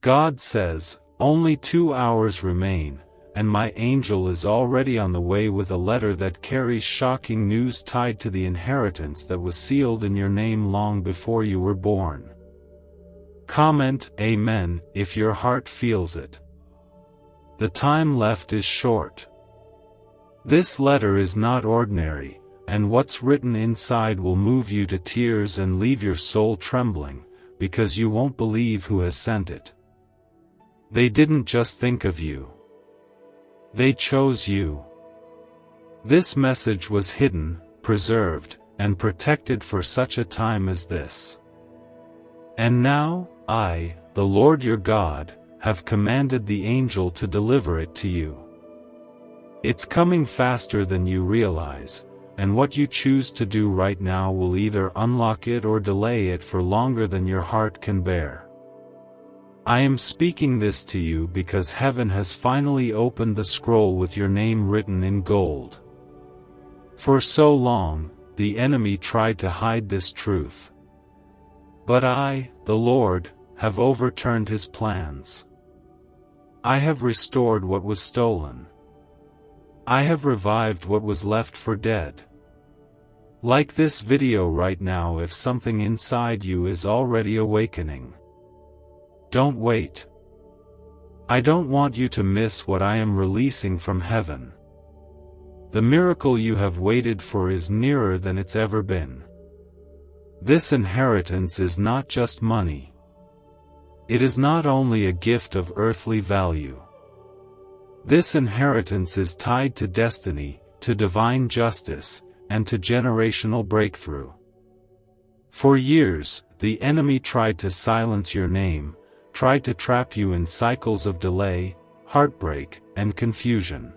God says, "Only 2 hours remain, and my angel is already on the way with a letter that carries shocking news tied to the inheritance that was sealed in your name long before you were born." Comment Amen if your heart feels it. The time left is short. This letter is not ordinary, and what's written inside will move you to tears and leave your soul trembling, because you won't believe who has sent it. They didn't just think of you. They chose you. This message was hidden, preserved, and protected for such a time as this. And now, I, the Lord your God, have commanded the angel to deliver it to you. It's coming faster than you realize, and what you choose to do right now will either unlock it or delay it for longer than your heart can bear. I am speaking this to you because heaven has finally opened the scroll with your name written in gold. For so long, the enemy tried to hide this truth. But I, the Lord, have overturned his plans. I have restored what was stolen. I have revived what was left for dead. Like this video right now, if something inside you is already awakening. Don't wait. I don't want you to miss what I am releasing from heaven. The miracle you have waited for is nearer than it's ever been. This inheritance is not just money. It is not only a gift of earthly value. This inheritance is tied to destiny, to divine justice, and to generational breakthrough. For years, the enemy tried to silence your name, tried to trap you in cycles of delay, heartbreak, and confusion.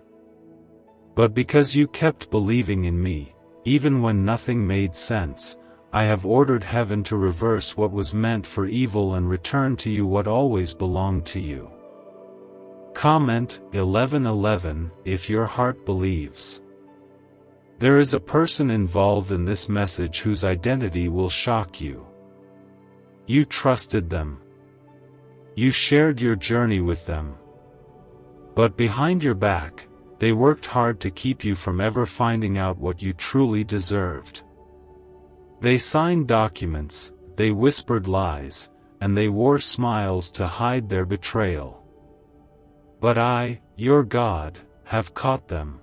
But because you kept believing in me, even when nothing made sense, I have ordered heaven to reverse what was meant for evil and return to you what always belonged to you. Comment 11:11 if your heart believes. There is a person involved in this message whose identity will shock you. You trusted them. You shared your journey with them. But behind your back, they worked hard to keep you from ever finding out what you truly deserved. They signed documents, they whispered lies, and they wore smiles to hide their betrayal. But I, your God, have caught them.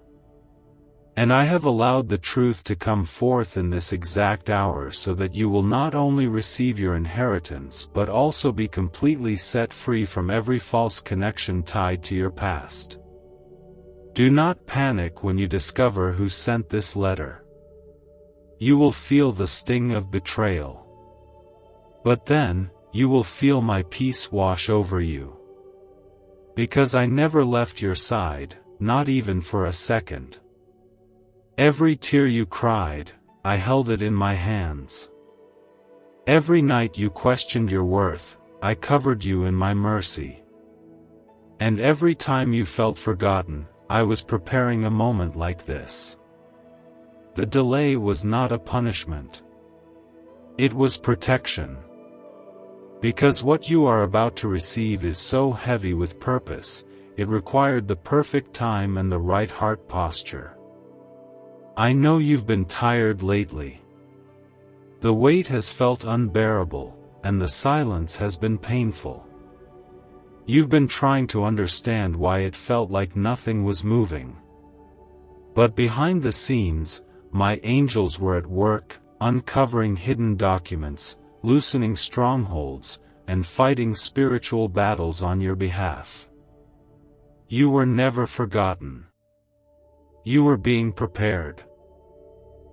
And I have allowed the truth to come forth in this exact hour so that you will not only receive your inheritance but also be completely set free from every false connection tied to your past. Do not panic when you discover who sent this letter. You will feel the sting of betrayal. But then, you will feel my peace wash over you. Because I never left your side, not even for a second. Every tear you cried, I held it in my hands. Every night you questioned your worth, I covered you in my mercy. And every time you felt forgotten, I was preparing a moment like this. The delay was not a punishment. It was protection. Because what you are about to receive is so heavy with purpose, it required the perfect time and the right heart posture. I know you've been tired lately. The weight has felt unbearable, and the silence has been painful. You've been trying to understand why it felt like nothing was moving. But behind the scenes, my angels were at work, uncovering hidden documents, loosening strongholds, and fighting spiritual battles on your behalf. You were never forgotten. You were being prepared.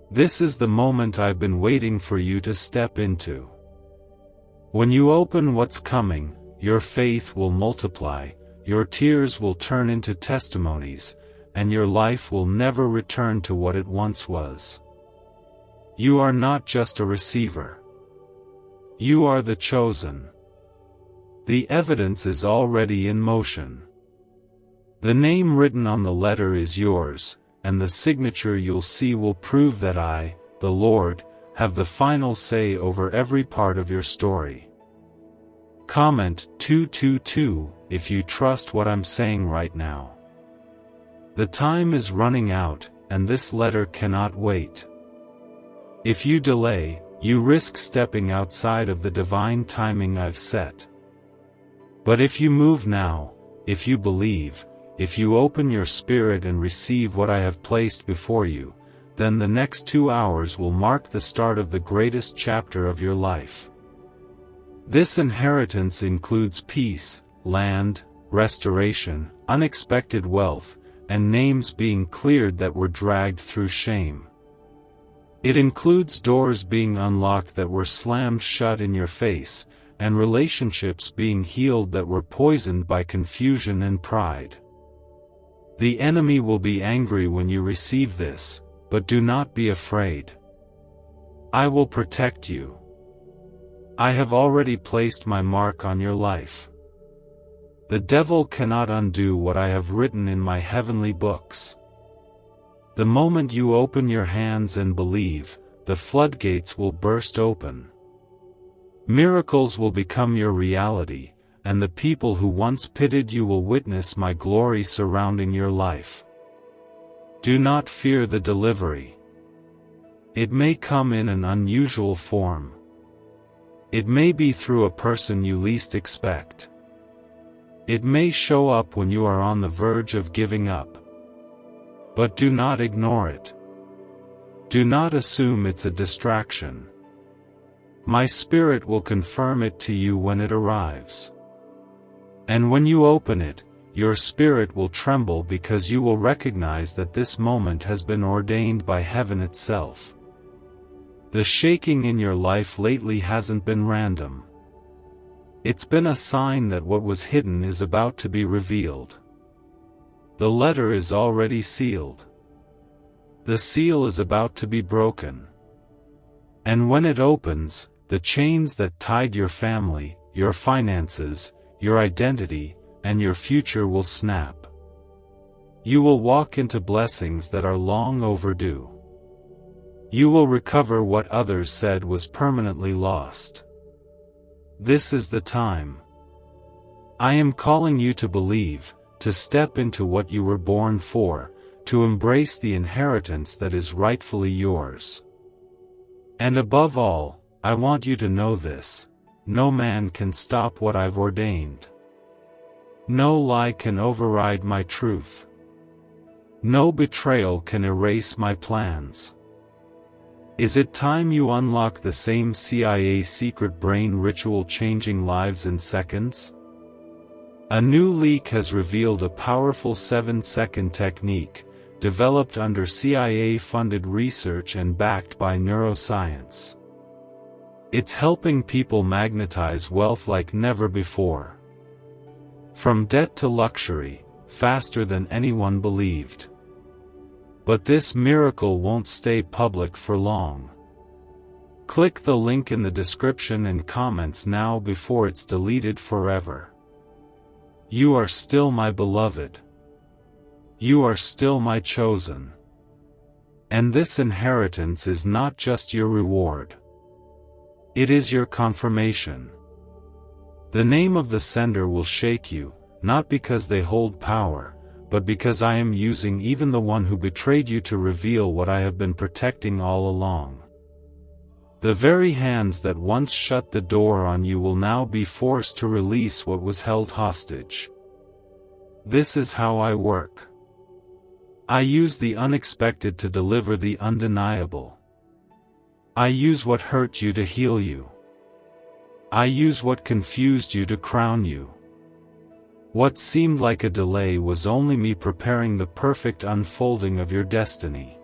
This is the moment I've been waiting for you to step into. When you open what's coming, your faith will multiply, your tears will turn into testimonies, and your life will never return to what it once was. You are not just a receiver. You are the chosen. The evidence is already in motion. The name written on the letter is yours, and the signature you'll see will prove that I, the Lord, have the final say over every part of your story. Comment 222 if you trust what I'm saying right now. The time is running out, and this letter cannot wait. If you delay, you risk stepping outside of the divine timing I've set. But if you move now, if you believe, if you open your spirit and receive what I have placed before you, then the next 2 hours will mark the start of the greatest chapter of your life. This inheritance includes peace, land, restoration, unexpected wealth, and names being cleared that were dragged through shame. It includes doors being unlocked that were slammed shut in your face, and relationships being healed that were poisoned by confusion and pride. The enemy will be angry when you receive this, but do not be afraid. I will protect you. I have already placed my mark on your life. The devil cannot undo what I have written in my heavenly books. The moment you open your hands and believe, the floodgates will burst open. Miracles will become your reality, and the people who once pitied you will witness my glory surrounding your life. Do not fear the delivery. It may come in an unusual form. It may be through a person you least expect. It may show up when you are on the verge of giving up. But do not ignore it. Do not assume it's a distraction. My spirit will confirm it to you when it arrives. And when you open it, your spirit will tremble because you will recognize that this moment has been ordained by heaven itself. The shaking in your life lately hasn't been random. It's been a sign that what was hidden is about to be revealed. The letter is already sealed. The seal is about to be broken. And when it opens, the chains that tied your family, your finances, your identity, and your future will snap. You will walk into blessings that are long overdue. You will recover what others said was permanently lost. This is the time. I am calling you to believe, to step into what you were born for, to embrace the inheritance that is rightfully yours. And above all, I want you to know this: no man can stop what I've ordained. No lie can override my truth. No betrayal can erase my plans. Is it time you unlock the same CIA secret brain ritual changing lives in seconds? A new leak has revealed a powerful 7-second technique, developed under CIA-funded research and backed by neuroscience. It's helping people magnetize wealth like never before. From debt to luxury, faster than anyone believed. But this miracle won't stay public for long. Click the link in the description and comments now before it's deleted forever. You are still my beloved. You are still my chosen. And this inheritance is not just your reward. It is your confirmation. The name of the sender will shake you, not because they hold power, but because I am using even the one who betrayed you to reveal what I have been protecting all along. The very hands that once shut the door on you will now be forced to release what was held hostage. This is how I work. I use the unexpected to deliver the undeniable. I use what hurt you to heal you. I use what confused you to crown you. What seemed like a delay was only me preparing the perfect unfolding of your destiny.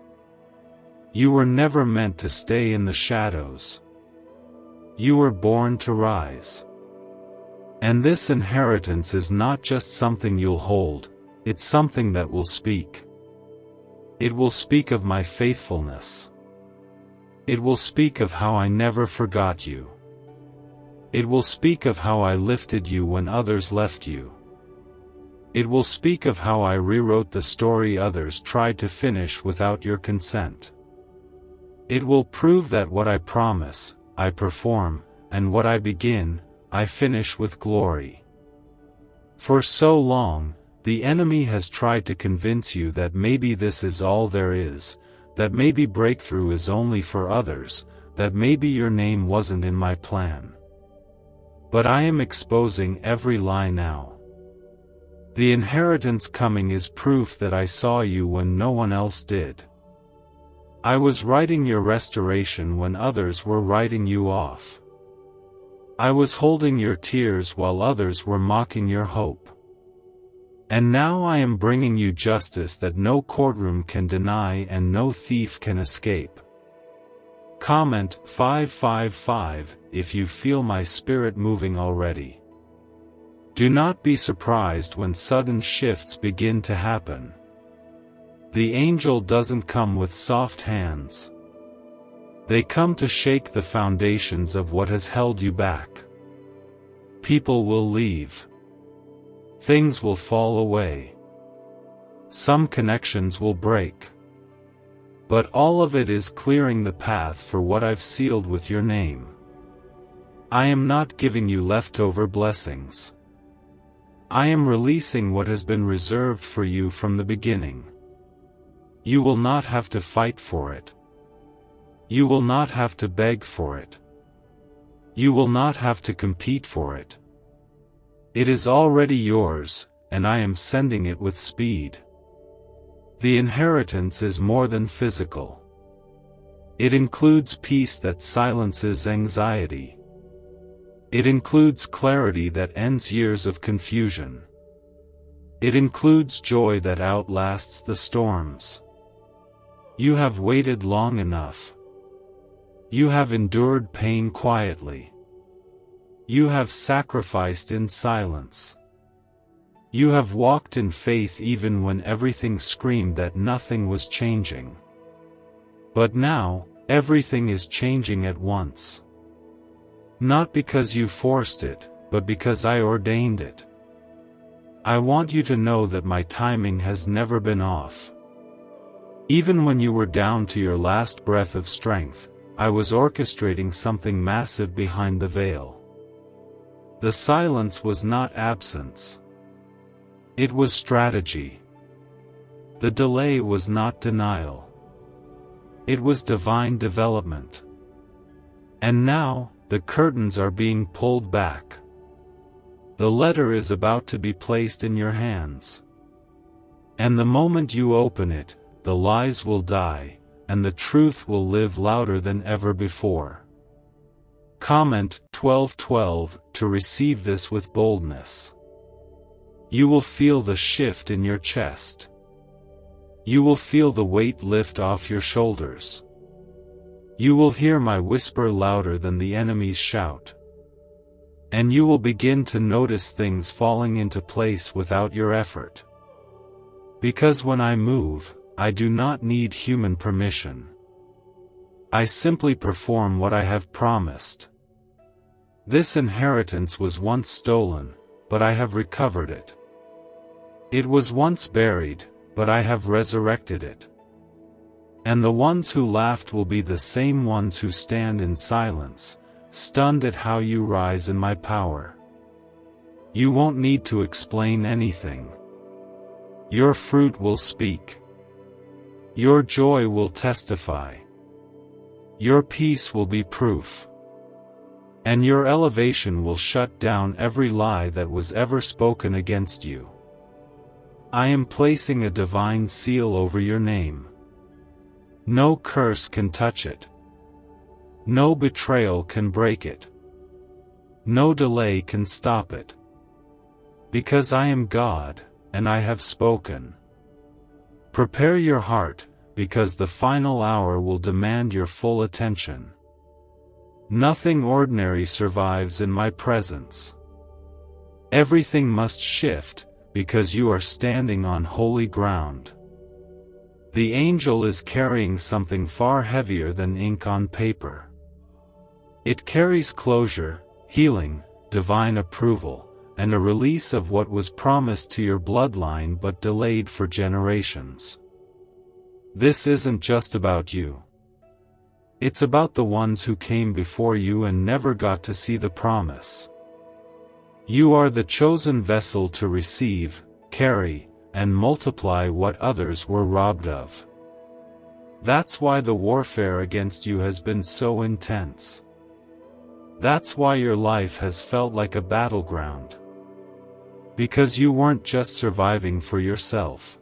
You were never meant to stay in the shadows. You were born to rise. And this inheritance is not just something you'll hold, it's something that will speak. It will speak of my faithfulness. It will speak of how I never forgot you. It will speak of how I lifted you when others left you. It will speak of how I rewrote the story others tried to finish without your consent. It will prove that what I promise, I perform, and what I begin, I finish with glory. For so long, the enemy has tried to convince you that maybe this is all there is, that maybe breakthrough is only for others, that maybe your name wasn't in my plan. But I am exposing every lie now. The inheritance coming is proof that I saw you when no one else did. I was writing your restoration when others were writing you off. I was holding your tears while others were mocking your hope. And now I am bringing you justice that no courtroom can deny and no thief can escape. Comment 555 if you feel my spirit moving already. Do not be surprised when sudden shifts begin to happen. The angel doesn't come with soft hands. They come to shake the foundations of what has held you back. People will leave. Things will fall away. Some connections will break. But all of it is clearing the path for what I've sealed with your name. I am not giving you leftover blessings. I am releasing what has been reserved for you from the beginning. You will not have to fight for it. You will not have to beg for it. You will not have to compete for it. It is already yours, and I am sending it with speed. The inheritance is more than physical. It includes peace that silences anxiety. It includes clarity that ends years of confusion. It includes joy that outlasts the storms. You have waited long enough. You have endured pain quietly. You have sacrificed in silence. You have walked in faith even when everything screamed that nothing was changing. But now, everything is changing at once. Not because you forced it, but because I ordained it. I want you to know that my timing has never been off. Even when you were down to your last breath of strength, I was orchestrating something massive behind the veil. The silence was not absence. It was strategy. The delay was not denial. It was divine development. And now, the curtains are being pulled back. The letter is about to be placed in your hands. And the moment you open it, the lies will die, and the truth will live louder than ever before. Comment 1212 to receive this with boldness. You will feel the shift in your chest. You will feel the weight lift off your shoulders. You will hear my whisper louder than the enemy's shout. And you will begin to notice things falling into place without your effort. Because when I move, I do not need human permission. I simply perform what I have promised. This inheritance was once stolen, but I have recovered it. It was once buried, but I have resurrected it. And the ones who laughed will be the same ones who stand in silence, stunned at how you rise in my power. You won't need to explain anything. Your fruit will speak. Your joy will testify. Your peace will be proof. And your elevation will shut down every lie that was ever spoken against you. I am placing a divine seal over your name. No curse can touch it. No betrayal can break it. No delay can stop it. Because I am God, and I have spoken. Prepare your heart, because the final hour will demand your full attention. Nothing ordinary survives in my presence. Everything must shift, because you are standing on holy ground. The angel is carrying something far heavier than ink on paper. It carries closure, healing, divine approval, and a release of what was promised to your bloodline but delayed for generations. This isn't just about you. It's about the ones who came before you and never got to see the promise. You are the chosen vessel to receive, carry, and multiply what others were robbed of. That's why the warfare against you has been so intense. That's why your life has felt like a battleground. Because you weren't just surviving for yourself.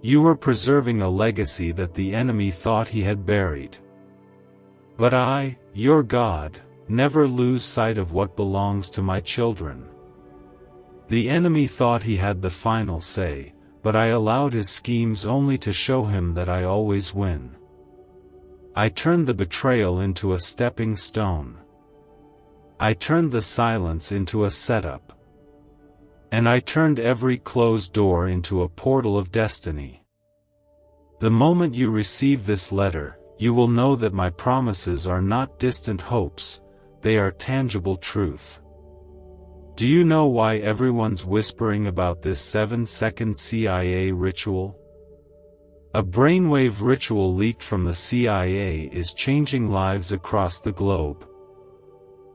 You were preserving a legacy that the enemy thought he had buried. But I, your God, never lose sight of what belongs to my children. The enemy thought he had the final say, but I allowed his schemes only to show him that I always win. I turned the betrayal into a stepping stone. I turned the silence into a setup. And I turned every closed door into a portal of destiny. The moment you receive this letter, you will know that my promises are not distant hopes, they are tangible truth. Do you know why everyone's whispering about this 7-second CIA ritual? A brainwave ritual leaked from the CIA is changing lives across the globe.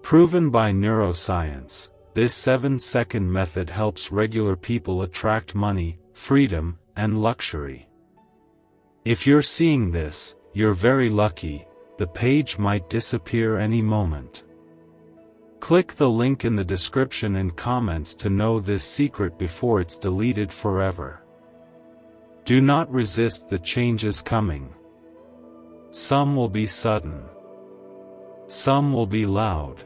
Proven by neuroscience, this 7-second method helps regular people attract money, freedom, and luxury. If you're seeing this, you're very lucky, the page might disappear any moment. Click the link in the description and comments to know this secret before it's deleted forever. Do not resist the changes coming. Some will be sudden. Some will be loud.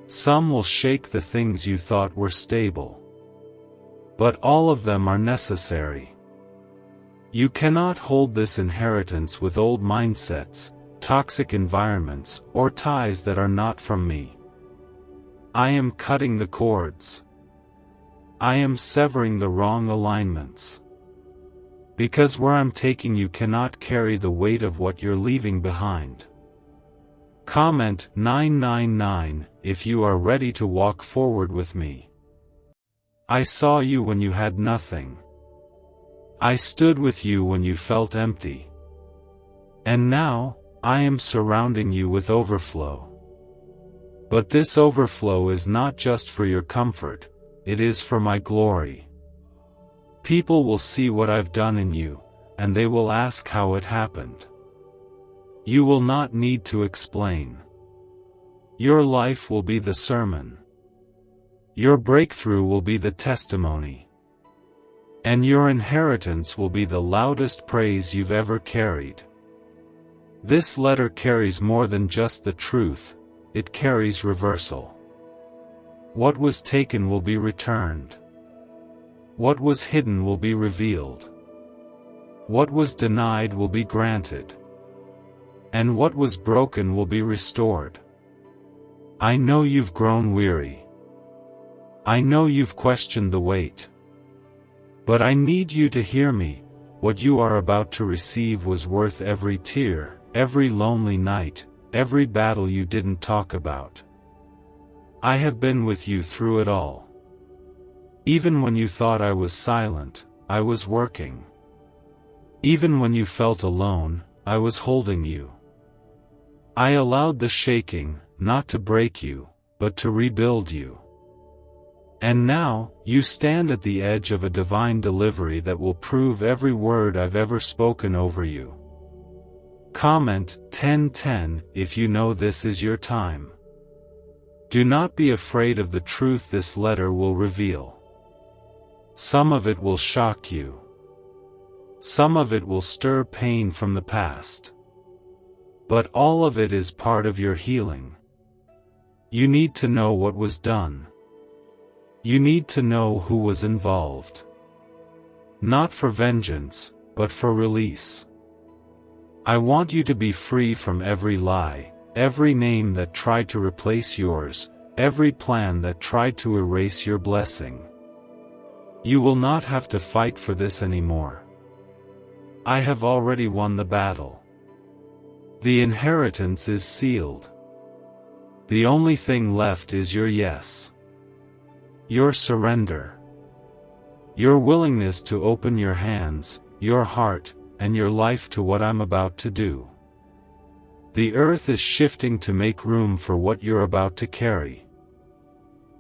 Some will shake the things you thought were stable. But all of them are necessary. You cannot hold this inheritance with old mindsets, toxic environments, or ties that are not from me. I am cutting the cords. I am severing the wrong alignments. Because where I'm taking you cannot carry the weight of what you're leaving behind. Comment 999 if you are ready to walk forward with me. I saw you when you had nothing. I stood with you when you felt empty. And now, I am surrounding you with overflow. But this overflow is not just for your comfort, it is for my glory. People will see what I've done in you, and they will ask how it happened. You will not need to explain. Your life will be the sermon. Your breakthrough will be the testimony. And your inheritance will be the loudest praise you've ever carried. This letter carries more than just the truth, it carries reversal. What was taken will be returned. What was hidden will be revealed. What was denied will be granted. And what was broken will be restored. I know you've grown weary. I know you've questioned the weight. But I need you to hear me, what you are about to receive was worth every tear, every lonely night, every battle you didn't talk about. I have been with you through it all. Even when you thought I was silent, I was working. Even when you felt alone, I was holding you. I allowed the shaking, not to break you, but to rebuild you. And now, you stand at the edge of a divine delivery that will prove every word I've ever spoken over you. Comment 1010 if you know this is your time. Do not be afraid of the truth this letter will reveal. Some of it will shock you. Some of it will stir pain from the past. But all of it is part of your healing. You need to know what was done. You need to know who was involved. Not for vengeance, but for release. I want you to be free from every lie, every name that tried to replace yours, every plan that tried to erase your blessing. You will not have to fight for this anymore. I have already won the battle. The inheritance is sealed. The only thing left is your yes. Your surrender. Your willingness to open your hands, your heart, and your life to what I'm about to do. The earth is shifting to make room for what you're about to carry.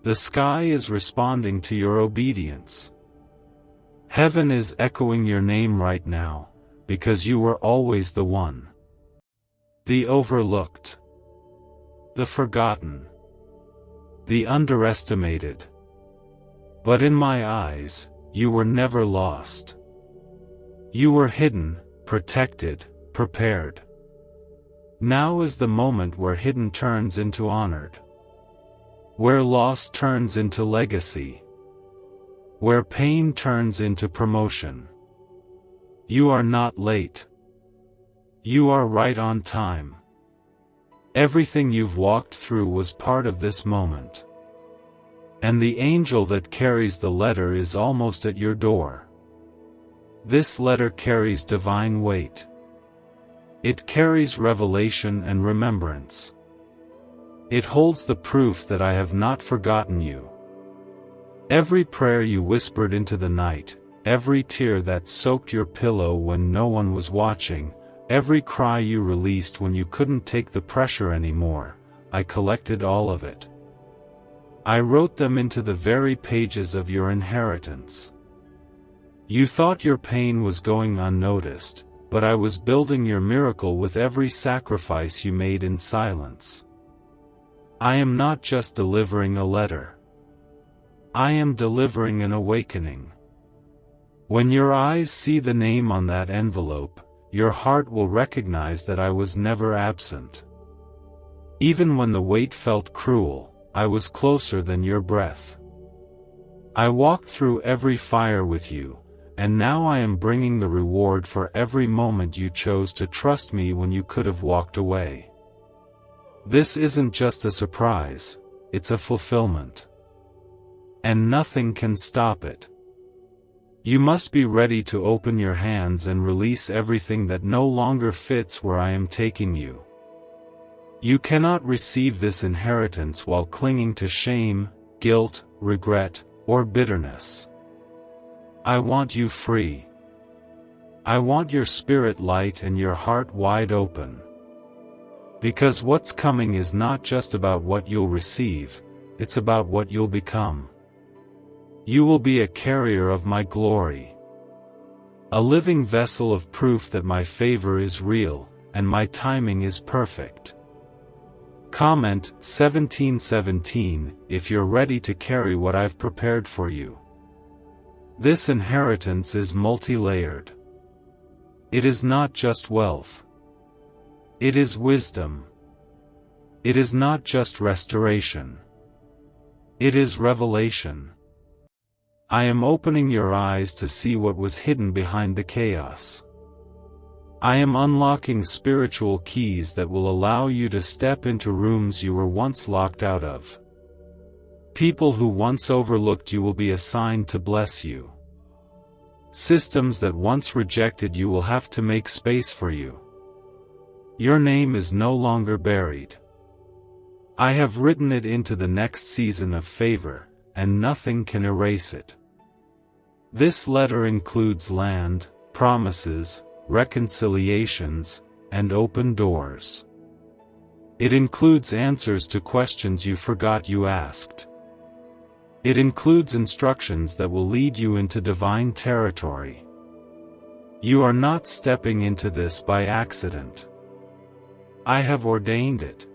The sky is responding to your obedience. Heaven is echoing your name right now, because you were always the one. The overlooked. The forgotten. The underestimated. But in my eyes, you were never lost. You were hidden, protected, prepared. Now is the moment where hidden turns into honored. Where loss turns into legacy. Where pain turns into promotion. You are not late. You are right on time. Everything you've walked through was part of this moment. And the angel that carries the letter is almost at your door. This letter carries divine weight. It carries revelation and remembrance. It holds the proof that I have not forgotten you. Every prayer you whispered into the night, every tear that soaked your pillow when no one was watching, every cry you released when you couldn't take the pressure anymore, I collected all of it. I wrote them into the very pages of your inheritance. You thought your pain was going unnoticed, but I was building your miracle with every sacrifice you made in silence. I am not just delivering a letter. I am delivering an awakening. When your eyes see the name on that envelope, your heart will recognize that I was never absent. Even when the weight felt cruel, I was closer than your breath. I walked through every fire with you, and now I am bringing the reward for every moment you chose to trust me when you could have walked away. This isn't just a surprise, it's a fulfillment. And nothing can stop it. You must be ready to open your hands and release everything that no longer fits where I am taking you. You cannot receive this inheritance while clinging to shame, guilt, regret, or bitterness. I want you free. I want your spirit light and your heart wide open. Because what's coming is not just about what you'll receive, it's about what you'll become. You will be a carrier of my glory. A living vessel of proof that my favor is real, and my timing is perfect. Comment 1717 if you're ready to carry what I've prepared for you. This inheritance is multi-layered. It is not just wealth. It is wisdom. It is not just restoration. It is revelation. I am opening your eyes to see what was hidden behind the chaos. I am unlocking spiritual keys that will allow you to step into rooms you were once locked out of. People who once overlooked you will be assigned to bless you. Systems that once rejected you will have to make space for you. Your name is no longer buried. I have written it into the next season of favor, and nothing can erase it. This letter includes land, promises, reconciliations, and open doors. It includes answers to questions you forgot you asked. It includes instructions that will lead you into divine territory. You are not stepping into this by accident. I have ordained it.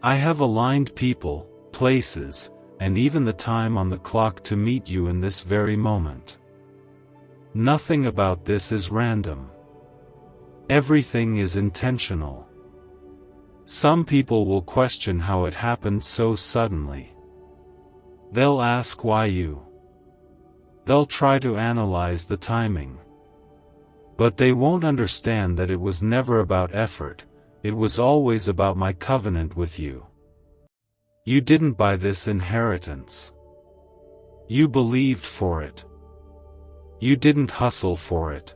I have aligned people, places, and even the time on the clock to meet you in this very moment. Nothing about this is random. Everything is intentional. Some people will question how it happened so suddenly. They'll ask why you. They'll try to analyze the timing. But they won't understand that it was never about effort. It was always about my covenant with you. You didn't buy this inheritance. You believed for it. You didn't hustle for it.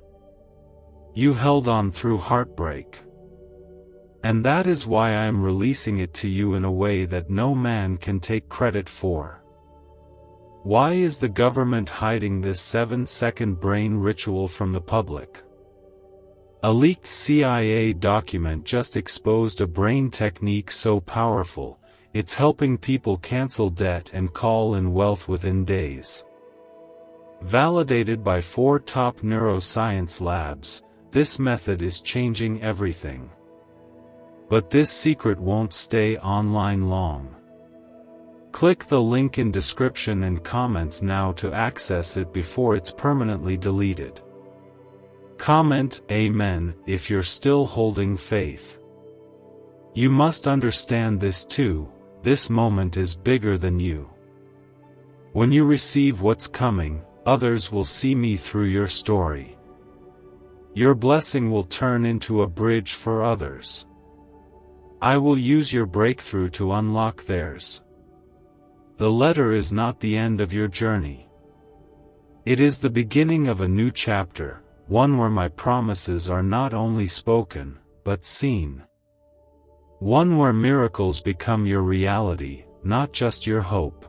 You held on through heartbreak. And that is why I am releasing it to you in a way that no man can take credit for. Why is the government hiding this 7-second brain ritual from the public? A leaked CIA document just exposed a brain technique so powerful, it's helping people cancel debt and call in wealth within days. Validated by 4 top neuroscience labs, this method is changing everything. But this secret won't stay online long. Click the link in description and comments now to access it before it's permanently deleted. Comment Amen if you're still holding faith. You must understand this too, this moment is bigger than you. When you receive what's coming, others will see me through your story. Your blessing will turn into a bridge for others. I will use your breakthrough to unlock theirs. The letter is not the end of your journey. It is the beginning of a new chapter, one where my promises are not only spoken, but seen. One where miracles become your reality, not just your hope.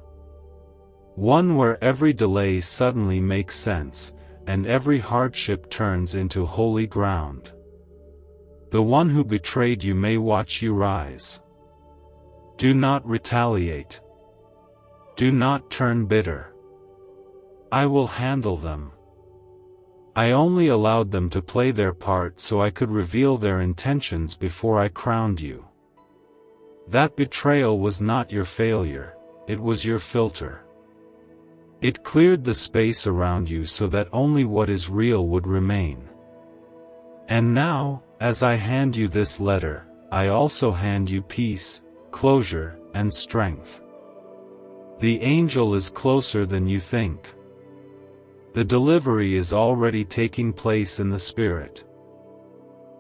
One where every delay suddenly makes sense, and every hardship turns into holy ground. The one who betrayed you may watch you rise. Do not retaliate. Do not turn bitter. I will handle them. I only allowed them to play their part so I could reveal their intentions before I crowned you. That betrayal was not your failure, it was your filter. It cleared the space around you so that only what is real would remain. And now, as I hand you this letter, I also hand you peace, closure, and strength. The angel is closer than you think. The delivery is already taking place in the spirit.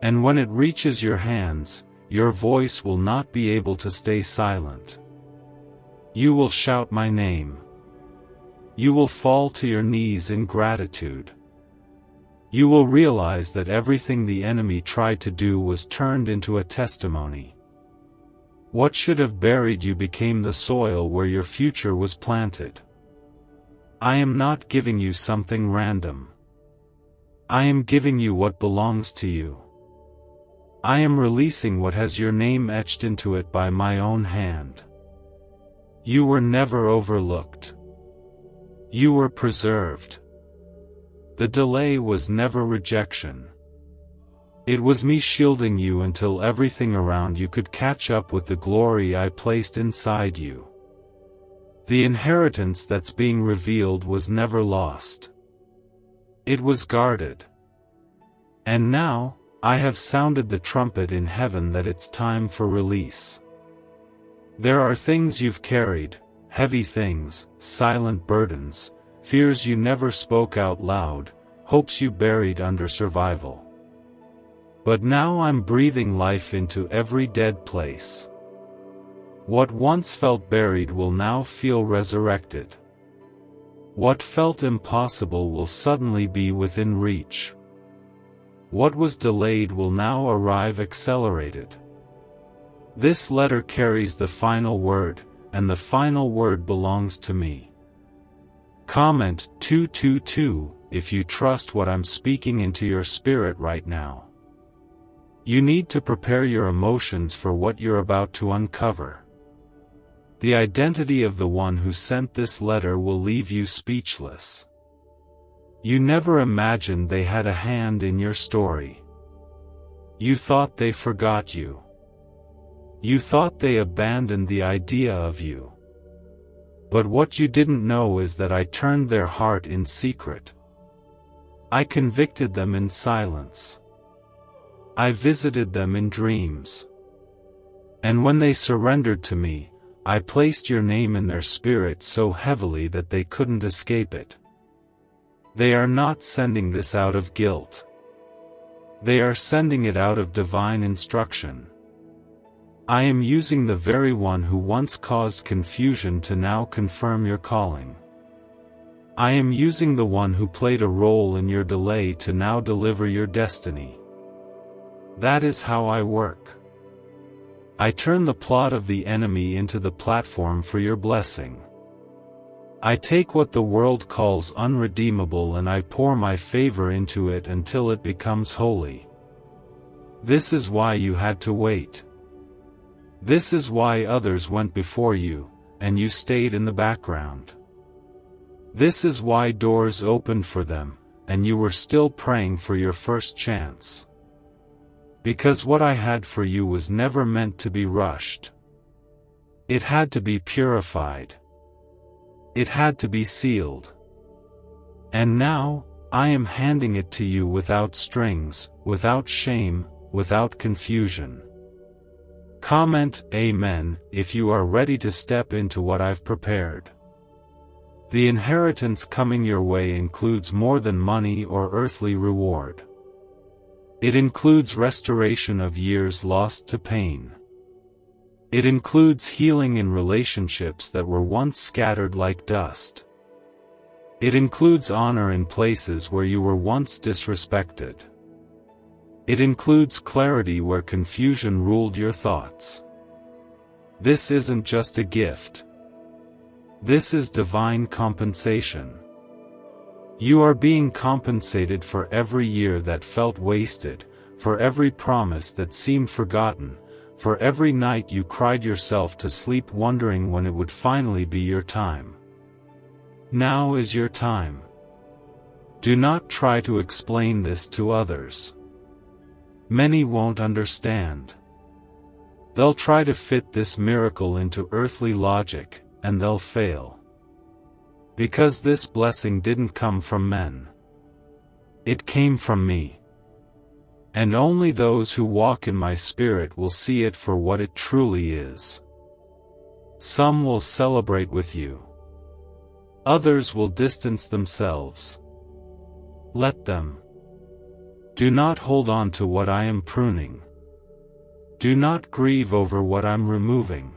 And when it reaches your hands, your voice will not be able to stay silent. You will shout my name. You will fall to your knees in gratitude. You will realize that everything the enemy tried to do was turned into a testimony. What should have buried you became the soil where your future was planted. I am not giving you something random. I am giving you what belongs to you. I am releasing what has your name etched into it by my own hand. You were never overlooked. You were preserved. The delay was never rejection. It was me shielding you until everything around you could catch up with the glory I placed inside you. The inheritance that's being revealed was never lost. It was guarded. And now, I have sounded the trumpet in heaven that it's time for release. There are things you've carried, heavy things, silent burdens, fears you never spoke out loud, hopes you buried under survival. But now I'm breathing life into every dead place. What once felt buried will now feel resurrected. What felt impossible will suddenly be within reach. What was delayed will now arrive accelerated. This letter carries the final word, and the final word belongs to me. Comment 222 if you trust what I'm speaking into your spirit right now. You need to prepare your emotions for what you're about to uncover. The identity of the one who sent this letter will leave you speechless. You never imagined they had a hand in your story. You thought they forgot you. You thought they abandoned the idea of you. But what you didn't know is that I turned their heart in secret. I convicted them in silence. I visited them in dreams. And when they surrendered to me, I placed your name in their spirit so heavily that they couldn't escape it. They are not sending this out of guilt. They are sending it out of divine instruction. I am using the very one who once caused confusion to now confirm your calling. I am using the one who played a role in your delay to now deliver your destiny. That is how I work. I turn the plot of the enemy into the platform for your blessing. I take what the world calls unredeemable and I pour my favor into it until it becomes holy. This is why you had to wait. This is why others went before you, and you stayed in the background. This is why doors opened for them, and you were still praying for your first chance. Because what I had for you was never meant to be rushed. It had to be purified. It had to be sealed. And now, I am handing it to you without strings, without shame, without confusion. Comment Amen if you are ready to step into what I've prepared. The inheritance coming your way includes more than money or earthly reward. It includes restoration of years lost to pain. It includes healing in relationships that were once scattered like dust. It includes honor in places where you were once disrespected. It includes clarity where confusion ruled your thoughts. This isn't just a gift. This is divine compensation. You are being compensated for every year that felt wasted, for every promise that seemed forgotten, for every night you cried yourself to sleep wondering when it would finally be your time. Now is your time. Do not try to explain this to others. Many won't understand. They'll try to fit this miracle into earthly logic, and they'll fail. Because this blessing didn't come from men. It came from me. And only those who walk in my spirit will see it for what it truly is. Some will celebrate with you. Others will distance themselves. Let them. Do not hold on to what I am pruning. Do not grieve over what I'm removing.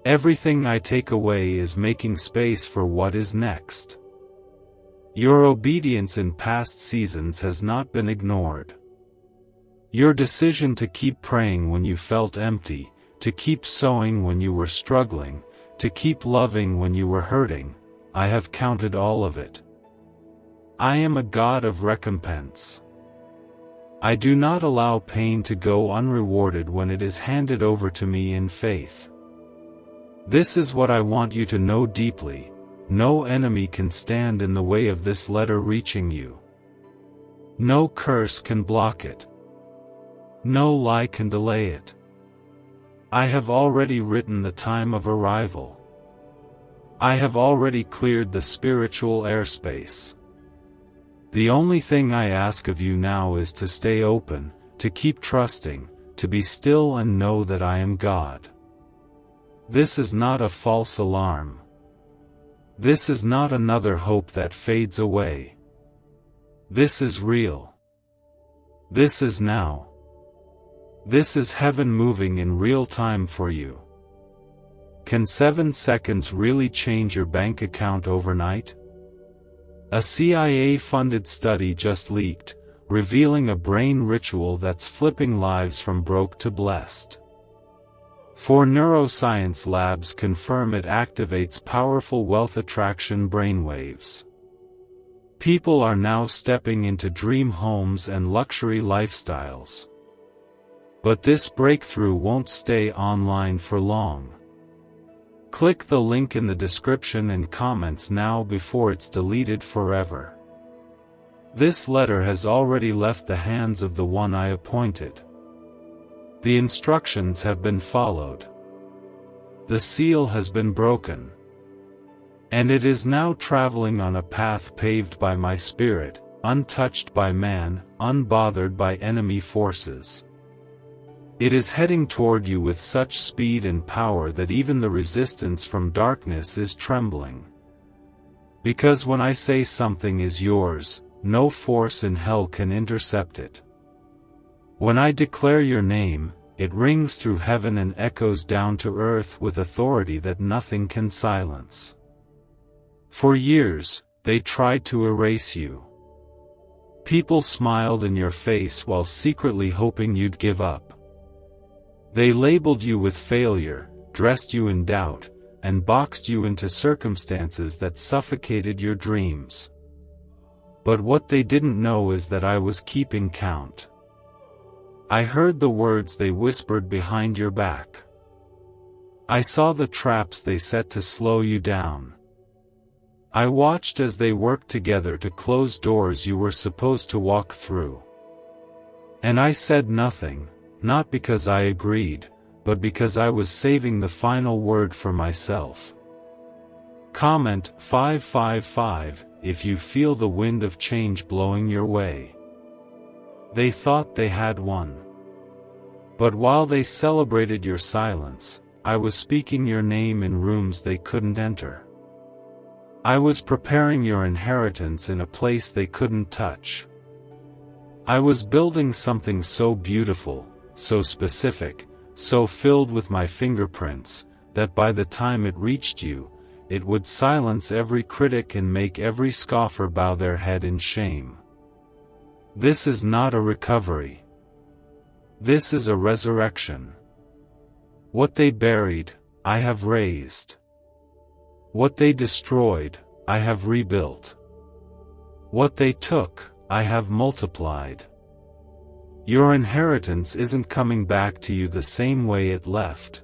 Everything I take away is making space for what is next. Your obedience in past seasons has not been ignored. Your decision to keep praying when you felt empty, to keep sowing when you were struggling, to keep loving when you were hurting, I have counted all of it. I am a God of recompense. I do not allow pain to go unrewarded when it is handed over to me in faith. This is what I want you to know deeply: no enemy can stand in the way of this letter reaching you. No curse can block it. No lie can delay it. I have already written the time of arrival. I have already cleared the spiritual airspace. The only thing I ask of you now is to stay open, to keep trusting, to be still and know that I am God. This is not a false alarm. This is not another hope that fades away. This is real. This is now. This is heaven moving in real time for you. Can 7 seconds really change your bank account overnight? A CIA-funded study just leaked, revealing a brain ritual that's flipping lives from broke to blessed. 4 neuroscience labs confirm it activates powerful wealth attraction brainwaves. People are now stepping into dream homes and luxury lifestyles. But this breakthrough won't stay online for long. Click the link in the description and comments now before it's deleted forever. This letter has already left the hands of the one I appointed. The instructions have been followed. The seal has been broken. And it is now traveling on a path paved by my spirit, untouched by man, unbothered by enemy forces. It is heading toward you with such speed and power that even the resistance from darkness is trembling. Because when I say something is yours, no force in hell can intercept it. When I declare your name, it rings through heaven and echoes down to earth with authority that nothing can silence. For years, they tried to erase you. People smiled in your face while secretly hoping you'd give up. They labeled you with failure, dressed you in doubt, and boxed you into circumstances that suffocated your dreams. But what they didn't know is that I was keeping count. I heard the words they whispered behind your back. I saw the traps they set to slow you down. I watched as they worked together to close doors you were supposed to walk through. And I said nothing, not because I agreed, but because I was saving the final word for myself. Comment 555 if you feel the wind of change blowing your way. They thought they had won. But while they celebrated your silence, I was speaking your name in rooms they couldn't enter. I was preparing your inheritance in a place they couldn't touch. I was building something so beautiful, so specific, so filled with my fingerprints, that by the time it reached you, it would silence every critic and make every scoffer bow their head in shame. This is not a recovery. This is a resurrection. What they buried, I have raised. What they destroyed, I have rebuilt. What they took, I have multiplied. Your inheritance isn't coming back to you the same way it left.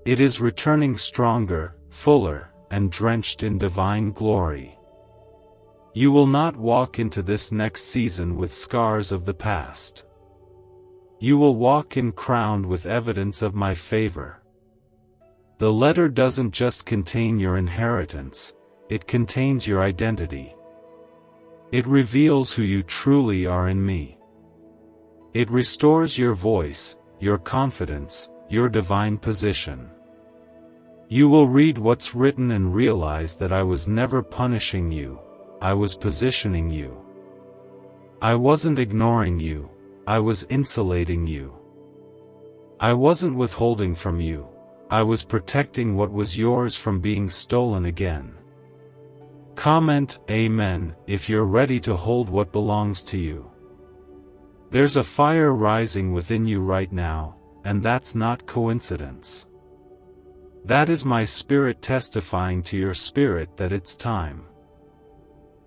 It is returning stronger, fuller, and drenched in divine glory. You will not walk into this next season with scars of the past. You will walk in crowned with evidence of my favor. The letter doesn't just contain your inheritance, it contains your identity. It reveals who you truly are in me. It restores your voice, your confidence, your divine position. You will read what's written and realize that I was never punishing you, I was positioning you. I wasn't ignoring you, I was insulating you. I wasn't withholding from you, I was protecting what was yours from being stolen again. Comment Amen if you're ready to hold what belongs to you. There's a fire rising within you right now, and that's not coincidence. That is my spirit testifying to your spirit that it's time.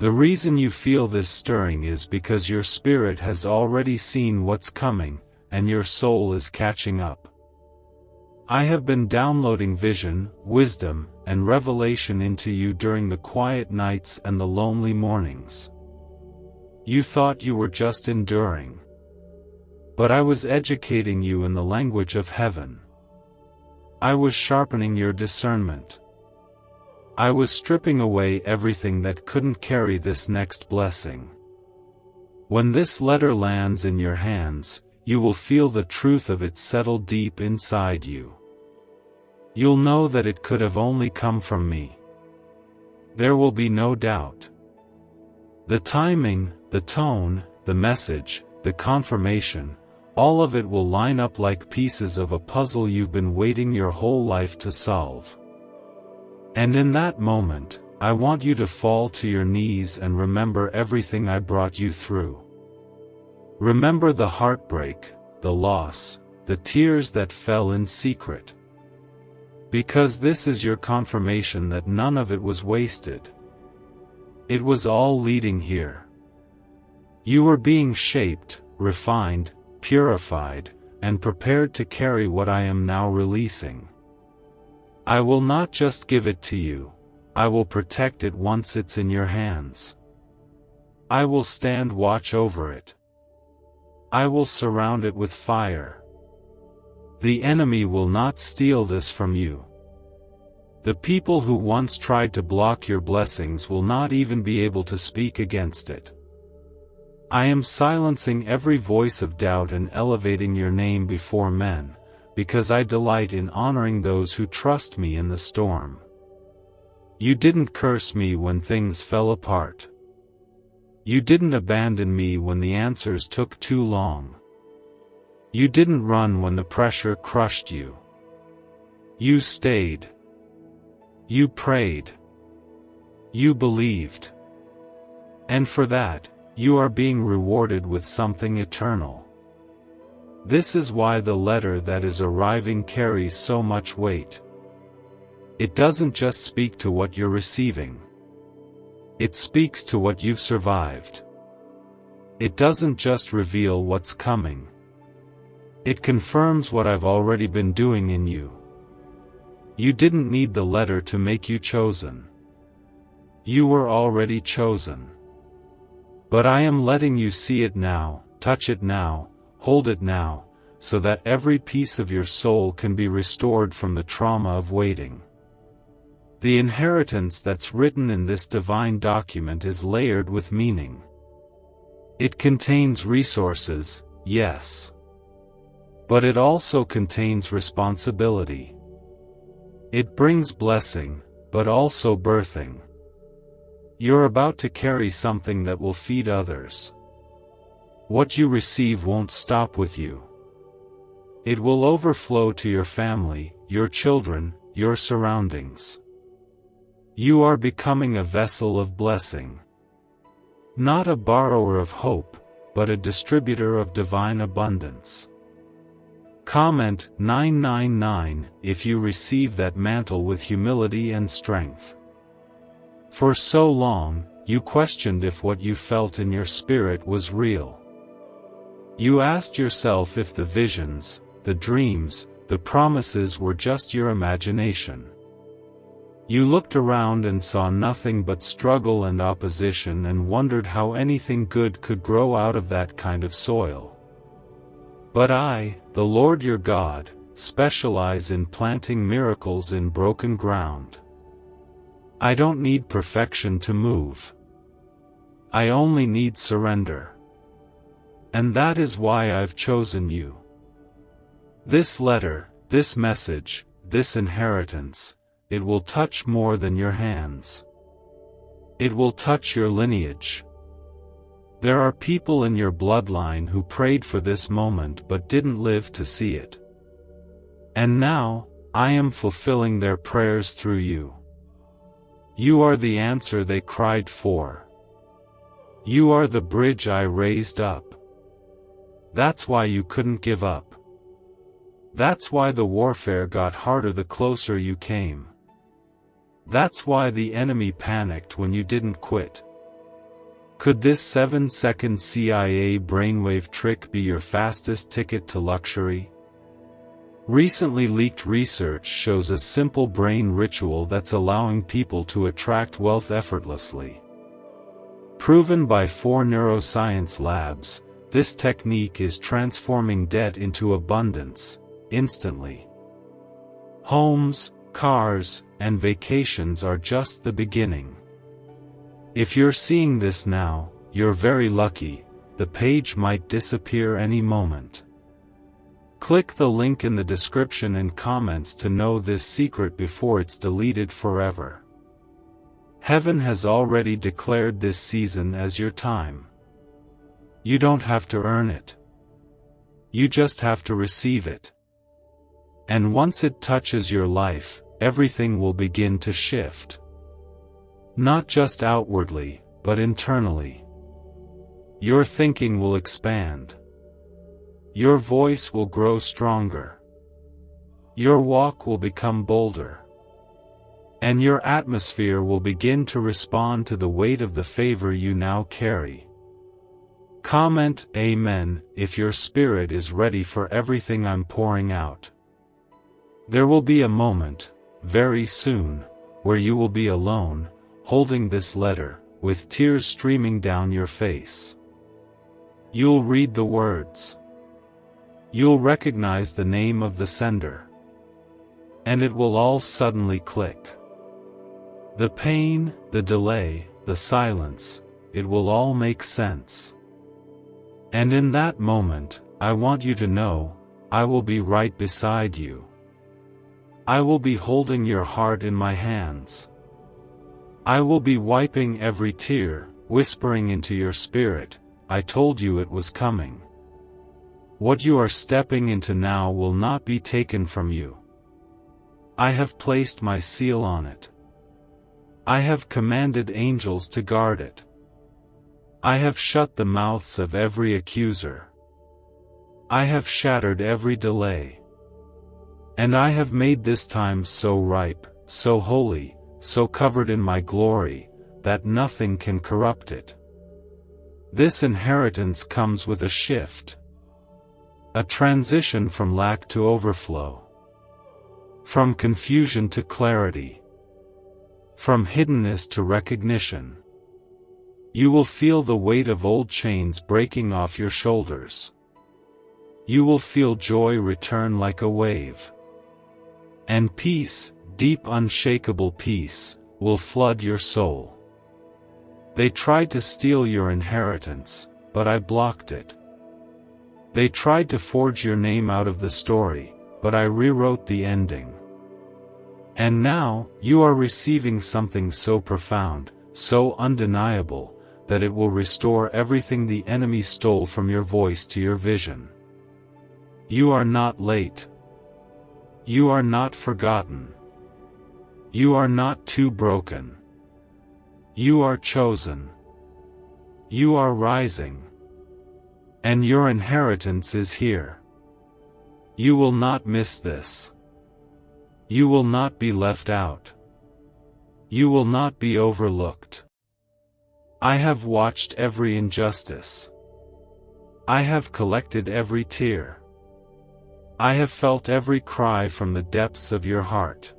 The reason you feel this stirring is because your spirit has already seen what's coming, and your soul is catching up. I have been downloading vision, wisdom, and revelation into you during the quiet nights and the lonely mornings. You thought you were just enduring. But I was educating you in the language of heaven. I was sharpening your discernment. I was stripping away everything that couldn't carry this next blessing. When this letter lands in your hands, you will feel the truth of it settle deep inside you. You'll know that it could have only come from me. There will be no doubt. The timing, the tone, the message, the confirmation, all of it will line up like pieces of a puzzle you've been waiting your whole life to solve. And in that moment, I want you to fall to your knees and remember everything I brought you through. Remember the heartbreak, the loss, the tears that fell in secret. Because this is your confirmation that none of it was wasted. It was all leading here. You were being shaped, refined, purified, and prepared to carry what I am now releasing. I will not just give it to you, I will protect it once it's in your hands. I will stand watch over it. I will surround it with fire. The enemy will not steal this from you. The people who once tried to block your blessings will not even be able to speak against it. I am silencing every voice of doubt and elevating your name before men, because I delight in honoring those who trust me in the storm. You didn't curse me when things fell apart. You didn't abandon me when the answers took too long. You didn't run when the pressure crushed you. You stayed. You prayed. You believed. And for that, you are being rewarded with something eternal. This is why the letter that is arriving carries so much weight. It doesn't just speak to what you're receiving. It speaks to what you've survived. It doesn't just reveal what's coming. It confirms what I've already been doing in you. You didn't need the letter to make you chosen. You were already chosen. But I am letting you see it now, touch it now, hold it now, so that every piece of your soul can be restored from the trauma of waiting. The inheritance that's written in this divine document is layered with meaning. It contains resources, yes. But it also contains responsibility. It brings blessing, but also birthing. You're about to carry something that will feed others. What you receive won't stop with you. It will overflow to your family, your children, your surroundings. You are becoming a vessel of blessing. Not a borrower of hope, but a distributor of divine abundance. Comment 999 if you receive that mantle with humility and strength. For so long, you questioned if what you felt in your spirit was real. You asked yourself if the visions, the dreams, the promises were just your imagination. You looked around and saw nothing but struggle and opposition and wondered how anything good could grow out of that kind of soil. But I, the Lord your God, specialize in planting miracles in broken ground. I don't need perfection to move. I only need surrender. And that is why I've chosen you. This letter, this message, this inheritance, it will touch more than your hands. It will touch your lineage. There are people in your bloodline who prayed for this moment but didn't live to see it. And now, I am fulfilling their prayers through you. You are the answer they cried for. You are the bridge I raised up. That's why you couldn't give up. That's why the warfare got harder the closer you came. That's why the enemy panicked when you didn't quit. Could this 7-second CIA brainwave trick be your fastest ticket to luxury? Recently leaked research shows a simple brain ritual that's allowing people to attract wealth effortlessly. Proven by 4 neuroscience labs, this technique is transforming debt into abundance, instantly. Homes, cars, and vacations are just the beginning. If you're seeing this now, you're very lucky. The page might disappear any moment. Click the link in the description and comments to know this secret before it's deleted forever. Heaven has already declared this season as your time. You don't have to earn it. You just have to receive it. And once it touches your life, everything will begin to shift. Not just outwardly, but internally. Your thinking will expand. Your voice will grow stronger. Your walk will become bolder. And your atmosphere will begin to respond to the weight of the favor you now carry. Comment Amen if your spirit is ready for everything I'm pouring out. There will be a moment, very soon, where you will be alone, holding this letter, with tears streaming down your face. You'll read the words. You'll recognize the name of the sender. And it will all suddenly click. The pain, the delay, the silence, it will all make sense. And in that moment, I want you to know, I will be right beside you. I will be holding your heart in my hands. I will be wiping every tear, whispering into your spirit, I told you it was coming. What you are stepping into now will not be taken from you. I have placed my seal on it. I have commanded angels to guard it. I have shut the mouths of every accuser. I have shattered every delay. And I have made this time so ripe, so holy, so covered in my glory, that nothing can corrupt it. This inheritance comes with a shift. A transition from lack to overflow. From confusion to clarity. From hiddenness to recognition. You will feel the weight of old chains breaking off your shoulders. You will feel joy return like a wave. And peace, deep unshakable peace, will flood your soul. They tried to steal your inheritance, but I blocked it. They tried to forge your name out of the story, but I rewrote the ending. And now, you are receiving something so profound, so undeniable, that it will restore everything the enemy stole from your voice to your vision. You are not late. You are not forgotten. You are not too broken. You are chosen. You are rising. And your inheritance is here. You will not miss this. You will not be left out. You will not be overlooked. I have watched every injustice. I have collected every tear. I have felt every cry from the depths of your heart.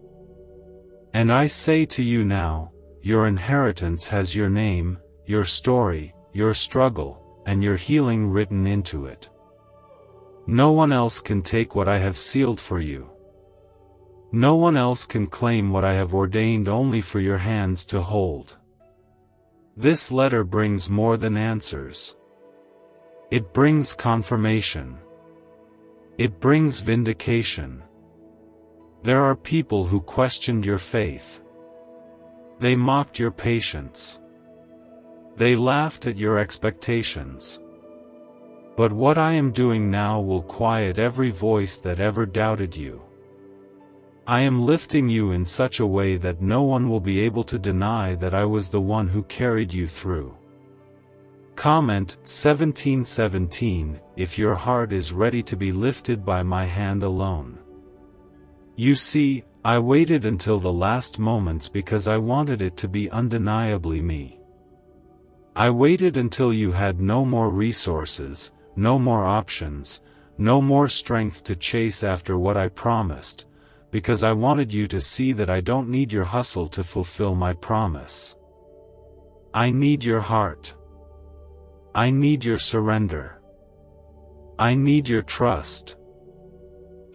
And I say to you now, your inheritance has your name, your story, your struggle, and your healing written into it. No one else can take what I have sealed for you. No one else can claim what I have ordained only for your hands to hold. This letter brings more than answers. It brings confirmation. It brings vindication. There are people who questioned your faith. They mocked your patience. They laughed at your expectations. But what I am doing now will quiet every voice that ever doubted you. I am lifting you in such a way that no one will be able to deny that I was the one who carried you through. Comment 1717 if your heart is ready to be lifted by my hand alone. You see, I waited until the last moments because I wanted it to be undeniably me. I waited until you had no more resources, no more options, no more strength to chase after what I promised, because I wanted you to see that I don't need your hustle to fulfill my promise. I need your heart. I need your surrender. I need your trust.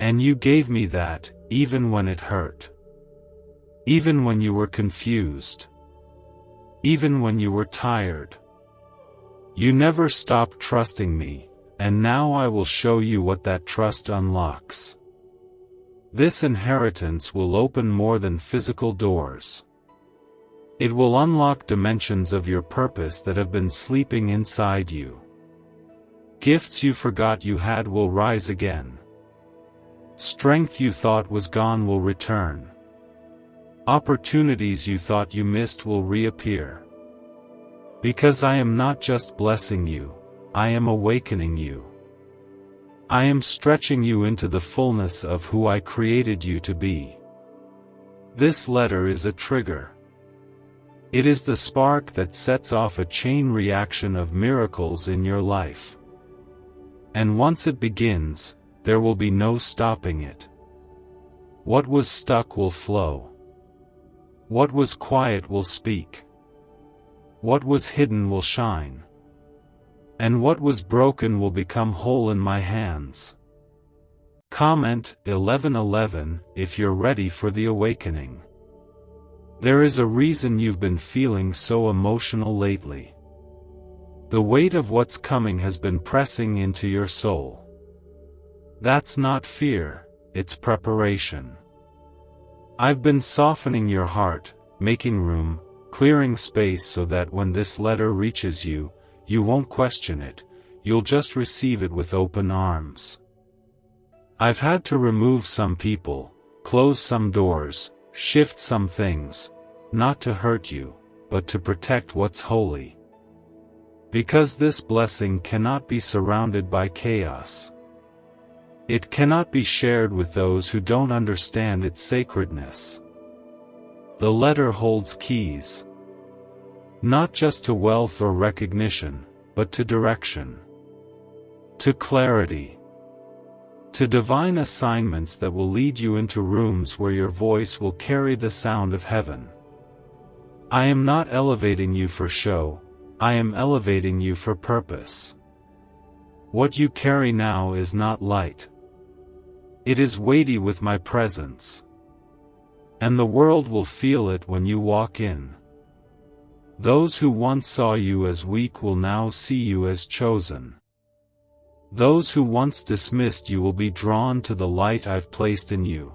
And you gave me that, even when it hurt. Even when you were confused. Even when you were tired. You never stopped trusting me, and now I will show you what that trust unlocks. This inheritance will open more than physical doors. It will unlock dimensions of your purpose that have been sleeping inside you. Gifts you forgot you had will rise again. Strength you thought was gone will return. Opportunities you thought you missed will reappear. Because I am not just blessing you, I am awakening you. I am stretching you into the fullness of who I created you to be. This letter is a trigger. It is the spark that sets off a chain reaction of miracles in your life. And once it begins, there will be no stopping it. What was stuck will flow. What was quiet will speak. What was hidden will shine. And what was broken will become whole in my hands. Comment 1111 if you're ready for the awakening. There is a reason you've been feeling so emotional lately. The weight of what's coming has been pressing into your soul. That's not fear, it's preparation. I've been softening your heart, making room, clearing space so that when this letter reaches you, you won't question it, you'll just receive it with open arms. I've had to remove some people, close some doors, shift some things, not to hurt you, but to protect what's holy. Because this blessing cannot be surrounded by chaos. It cannot be shared with those who don't understand its sacredness. The letter holds keys. Not just to wealth or recognition, but to direction. To clarity. to divine assignments that will lead you into rooms where your voice will carry the sound of heaven. I am not elevating you for show, I am elevating you for purpose. What you carry now is not light. It is weighty with my presence. And the world will feel it when you walk in. Those who once saw you as weak will now see you as chosen. Those who once dismissed you will be drawn to the light I've placed in you.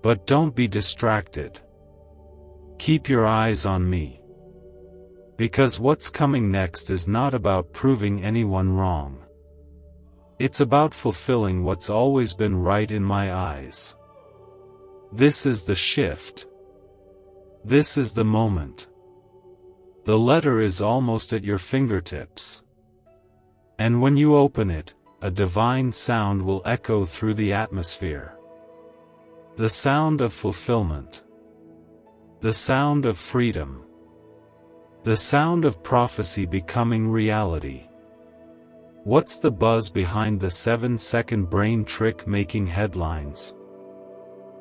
But don't be distracted. Keep your eyes on me. Because what's coming next is not about proving anyone wrong. It's about fulfilling what's always been right in my eyes. This is the shift. This is the moment. The letter is almost at your fingertips. And when you open it, a divine sound will echo through the atmosphere. The sound of fulfillment. The sound of freedom. The sound of prophecy becoming reality. What's the buzz behind the 7-second brain trick making headlines?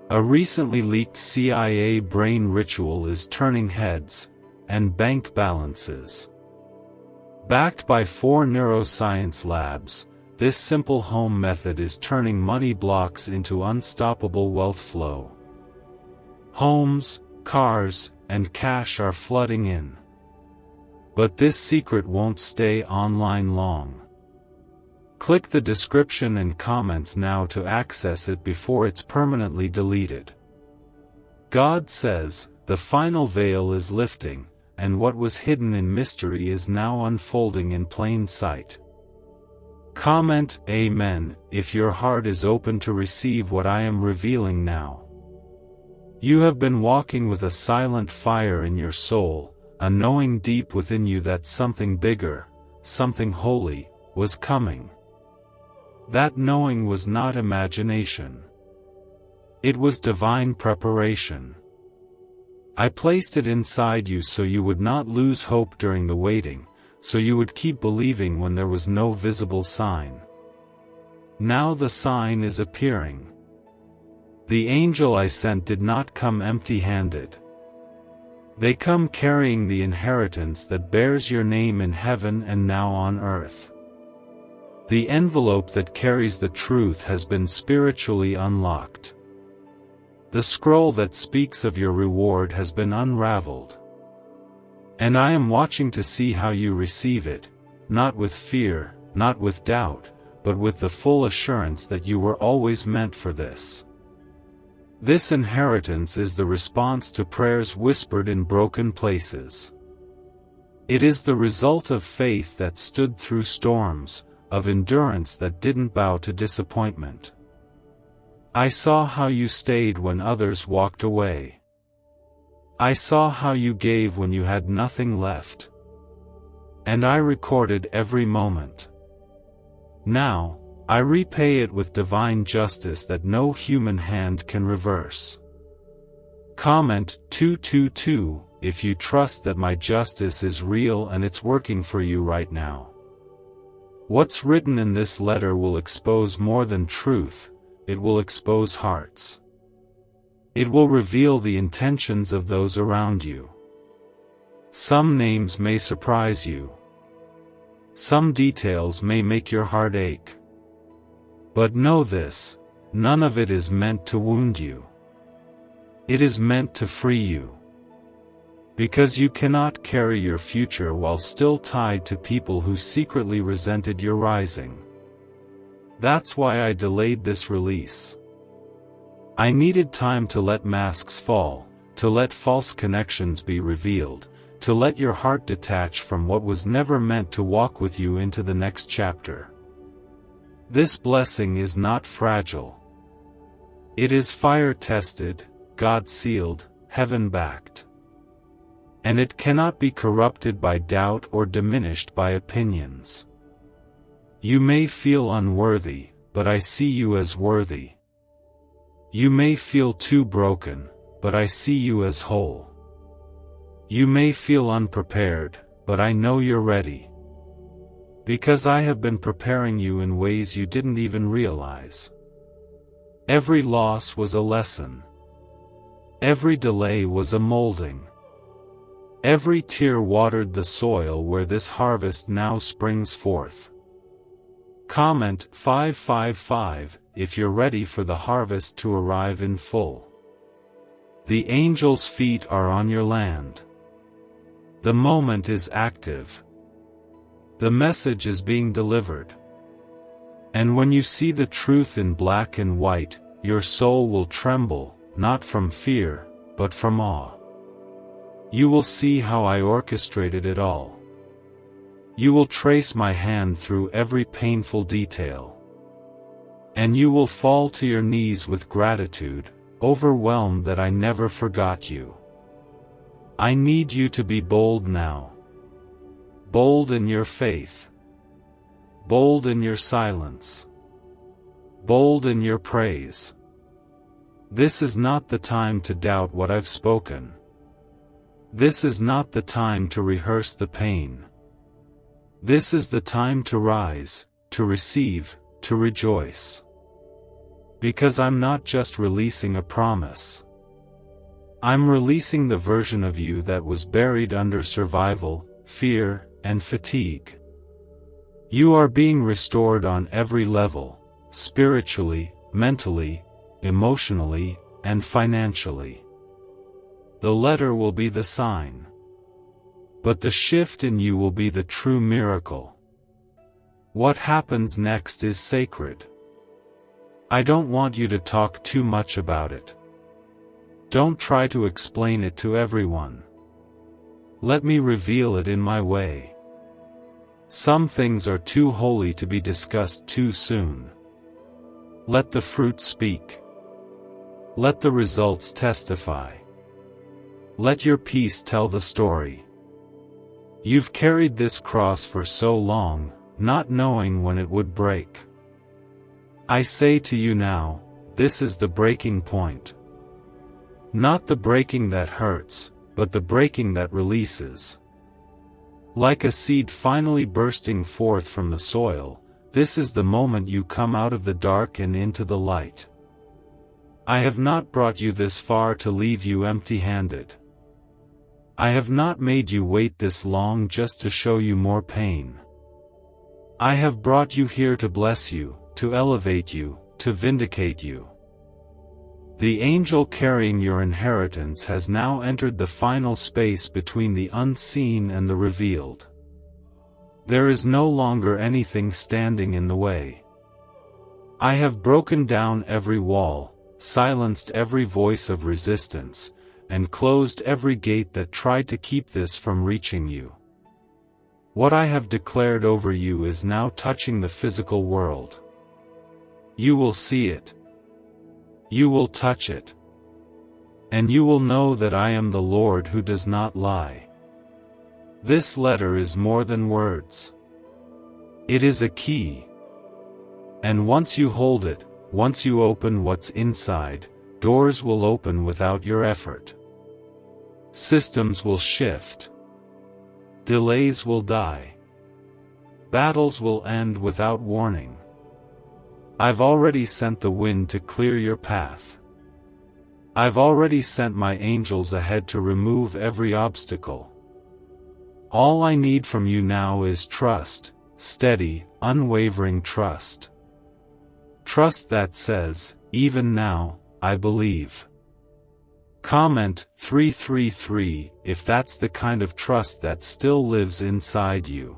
A recently leaked CIA brain ritual is turning heads, and bank balances. Backed by 4 neuroscience labs, this simple home method is turning money blocks into unstoppable wealth flow. Homes, cars, and cash are flooding in. But this secret won't stay online long. Click the description and comments now to access it before it's permanently deleted. God says, the final veil is lifting, and what was hidden in mystery is now unfolding in plain sight. Comment Amen if your heart is open to receive what I am revealing now. You have been walking with a silent fire in your soul, a knowing deep within you that something bigger, something holy, was coming. That knowing was not imagination. It was divine preparation. I placed it inside you so you would not lose hope during the waiting, so you would keep believing when there was no visible sign. Now the sign is appearing. The angel I sent did not come empty-handed. They come carrying the inheritance that bears your name in heaven and now on earth. The envelope that carries the truth has been spiritually unlocked. The scroll that speaks of your reward has been unraveled. And I am watching to see how you receive it, not with fear, not with doubt, but with the full assurance that you were always meant for this. This inheritance is the response to prayers whispered in broken places. It is the result of faith that stood through storms, of endurance that didn't bow to disappointment. I saw how you stayed when others walked away. I saw how you gave when you had nothing left. And I recorded every moment. Now, I repay it with divine justice that no human hand can reverse. Comment 222 if you trust that my justice is real and it's working for you right now. What's written in this letter will expose more than truth, it will expose hearts. It will reveal the intentions of those around you. Some names may surprise you. Some details may make your heart ache. But know this, none of it is meant to wound you. It is meant to free you. Because you cannot carry your future while still tied to people who secretly resented your rising. That's why I delayed this release. I needed time to let masks fall, to let false connections be revealed, to let your heart detach from what was never meant to walk with you into the next chapter. This blessing is not fragile. It is fire-tested, God-sealed, heaven-backed. And it cannot be corrupted by doubt or diminished by opinions. You may feel unworthy, but I see you as worthy. You may feel too broken, but I see you as whole. You may feel unprepared, but I know you're ready. Because I have been preparing you in ways you didn't even realize. Every loss was a lesson. Every delay was a molding. Every tear watered the soil where this harvest now springs forth. Comment 555 if you're ready for the harvest to arrive in full. The angel's feet are on your land. The moment is active. The message is being delivered. And when you see the truth in black and white, your soul will tremble, not from fear, but from awe. You will see how I orchestrated it all. You will trace my hand through every painful detail. And you will fall to your knees with gratitude, overwhelmed that I never forgot you. I need you to be bold now. Bold in your faith. Bold in your silence. Bold in your praise. This is not the time to doubt what I've spoken. This is not the time to rehearse the pain. This is the time to rise, to receive, to rejoice. Because I'm not just releasing a promise. I'm releasing the version of you that was buried under survival, fear, and fatigue. You are being restored on every level, spiritually, mentally, emotionally, and financially. The letter will be the sign. But the shift in you will be the true miracle. What happens next is sacred. I don't want you to talk too much about it. Don't try to explain it to everyone. Let me reveal it in my way. Some things are too holy to be discussed too soon. Let the fruit speak. Let the results testify. Let your peace tell the story. You've carried this cross for so long, not knowing when it would break. I say to you now, this is the breaking point. Not the breaking that hurts, but the breaking that releases. Like a seed finally bursting forth from the soil, this is the moment you come out of the dark and into the light. I have not brought you this far to leave you empty-handed. I have not made you wait this long just to show you more pain. I have brought you here to bless you, to elevate you, to vindicate you. The angel carrying your inheritance has now entered the final space between the unseen and the revealed. There is no longer anything standing in the way. I have broken down every wall, silenced every voice of resistance, and closed every gate that tried to keep this from reaching you. What I have declared over you is now touching the physical world. You will see it. You will touch it. And you will know that I am the Lord who does not lie. This letter is more than words. It is a key. And once you hold it, once you open what's inside, doors will open without your effort. Systems will shift. Delays will die. Battles will end without warning. I've already sent the wind to clear your path. I've already sent my angels ahead to remove every obstacle. All I need from you now is trust, steady, unwavering trust. Trust that says, even now, I believe. Comment 333 if that's the kind of trust that still lives inside you.